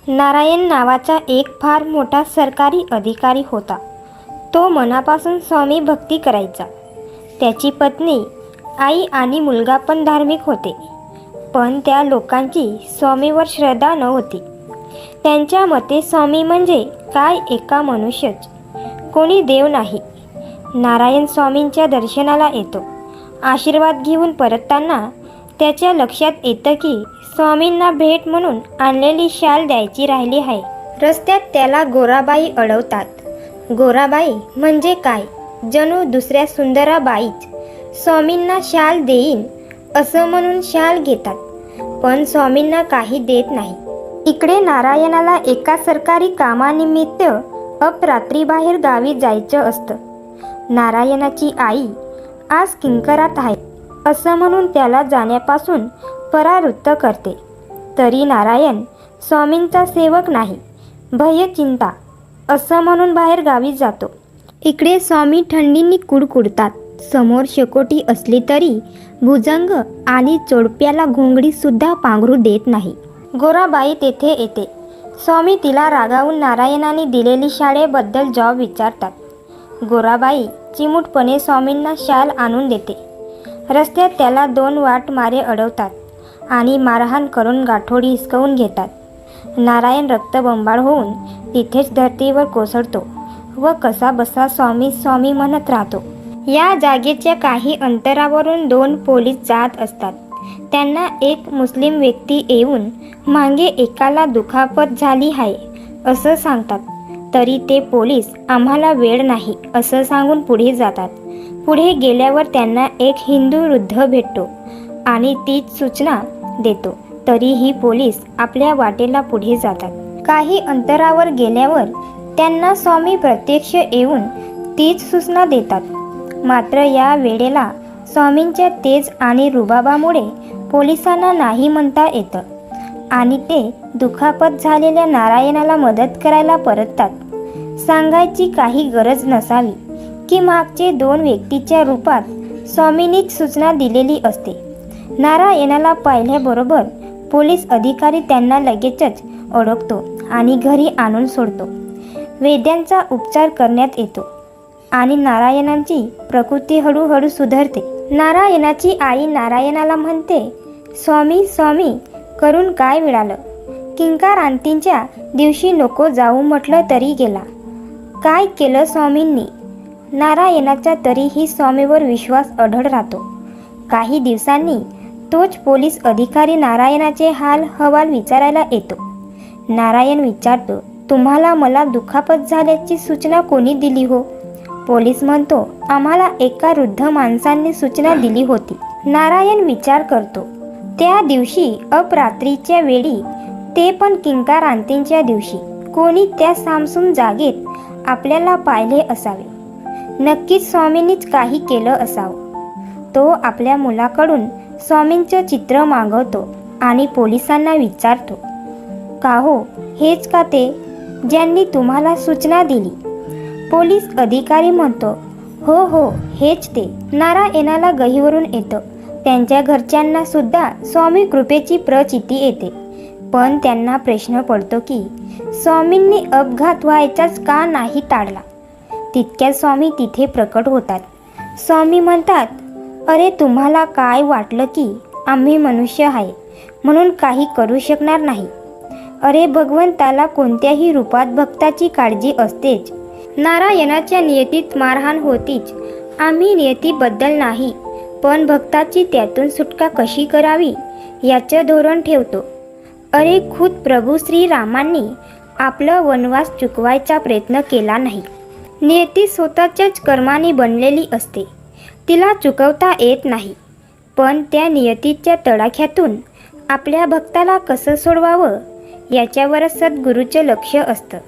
नारायण नावाचा एक फार मोठा सरकारी अधिकारी होता. तो मनापासून स्वामी भक्ती करायचा. त्याची पत्नी, आई आणि मुलगा पण धार्मिक होते. पण त्या लोकांची स्वामीवर श्रद्धा नव्हती. त्यांच्या मते स्वामी म्हणजे काय एका मनुष्यच, कोणी देव नाही. नारायण स्वामींच्या दर्शनाला येतो. आशीर्वाद घेऊन परतताना त्याच्या लक्षात येतं की स्वामींना भेट म्हणून आणलेली शाल द्यायची राहिली आहे. रस्त्यात त्याला गोराबाई अडवतात. गोराबाई म्हणजे काय, जणू दुसऱ्या सुंदराबाईच. स्वामींना शाल देईन असं म्हणून शाल घेतात, पण स्वामींना काही देत नाही. इकडे नारायणाला एका सरकारी कामानिमित्त अपरात्री बाहेर गावी जायचं असतं. नारायणाची आई आज किंकरात आहे असं म्हणून त्याला जाण्यापासून परावृत्त करते. तरी नारायण स्वामींचा सेवक नाही, भयचिंता असं म्हणून बाहेर गावी जातो. इकडे स्वामी थंडीने कुडकुडतात. समोर शेकोटी असली तरी भुजंग आणि जोडप्याला घोंगडीसुद्धा पांघरू देत नाही. गोराबाई तेथे येते. स्वामी तिला रागावून नारायणाने दिलेली शाळेबद्दल जॉब विचारतात. गोराबाई चिमूटपणे स्वामींना शाल आणून देते. रस्त्यात त्याला 2 वाटमारे अडवतात आणि मारहाण करून गाठोडी हिसकावून घेतात. नारायण रक्तबंबाळ होऊन तिथेच धर्तीवर कोसळतो व कसाबसा स्वामी स्वामी म्हणत राहतो. या जागेच्या काही अंतरावरून 2 पोलीस जात असतात. त्यांना एक मुस्लिम व्यक्ती येऊन मागे एकाला दुखापत झाली आहे असं सांगतात. तरी ते पोलीस आम्हाला वेळ नाही असं सांगून पुढे जातात. पुढे गेल्यावर त्यांना एक हिंदू वृद्ध भेटतो आणि तीच सूचना देतो. तरीही पोलीस आपल्या वाटेला पुढे जातात. काही अंतरावर गेल्यावर त्यांना स्वामी प्रत्यक्ष येऊन तीच सूचना देतात. मात्र या वेळेला स्वामींच्या तेज आणि रुबाबामुळे पोलिसांना नाही म्हणता येतं आणि ते दुखापत झालेल्या नारायणाला मदत करायला परततात. सांगायची काही गरज नसावी की मागचे 2 व्यक्तीच्या रूपात स्वामींनीच सूचना दिलेली असते. नारायणाला पाहिल्याबरोबर पोलीस अधिकारी त्यांना लगेचच ओळखतो आणि घरी आणून सोडतो. वैद्यांचा उपचार करण्यात येतो आणि नारायणांची प्रकृती हळूहळू सुधारते. नारायणाची आई नारायणाला म्हणते, स्वामी स्वामी करून काय मिळालं? किंकारांतींच्या दिवशी नको जाऊ म्हटलं तरी गेला. काय केलं स्वामींनी? नारायणाचा तरीही स्वामीवर विश्वास अढळ राहतो. काही दिवसांनी तोच पोलीस अधिकारी नारायणाचे हाल हवाल विचारायला येतो. नारायण विचारतो, तुम्हाला मला दुखापत झाल्याची सूचना कोणी दिली हो? पोलीस म्हणतो, आम्हाला एका वृद्ध माणसांनी सूचना दिली होती. नारायण विचार करतो, त्या दिवशी अपरात्रीच्या वेळी, ते पण किंकारांतींच्या दिवशी कोणी त्या सामसूम जागेत आपल्याला पाहिले असावे. नक्कीच स्वामींनीच काही केलं असावं. तो आपल्या मुलाकडून स्वामींचं चित्र मागवतो आणि पोलिसांना विचारतो, का हो, हेच का ते ज्यांनी तुम्हाला सूचना दिली? पोलीस अधिकारी म्हणतो, हो हो, हेच ते. नारायणाला गहिवरून येतं. त्यांच्या घरच्यांना सुद्धा स्वामी कृपेची प्रचिती येते. पण त्यांना प्रश्न पडतो की स्वामींनी अपघात व्हायचाच का नाही टाळला? तितक्यात स्वामी तिथे प्रकट होतात. स्वामी म्हणतात, अरे तुम्हाला काय वाटलं की आम्ही मनुष्य आहे म्हणून काही करू शकणार नाही? अरे भगवंताला कोणत्याही रूपात भक्ताची काळजी असतेच. नारायणाच्या नियतीत मारहाण होतीच. आम्ही नियतीबद्दल नाही, पण भक्ताची त्यातून सुटका कशी करावी याचं धोरण ठेवतो. अरे खुद प्रभू श्रीरामांनी आपलं वनवास चुकवायचा प्रयत्न केला नाही. नियती स्वतःच्याच कर्माने बनलेली असते, तिला चुकवता येत नाही. पण त्या नियतीच्या तडाख्यातून आपल्या भक्ताला कसं सोडवावं याच्यावरच सद्गुरूचं लक्ष असतं.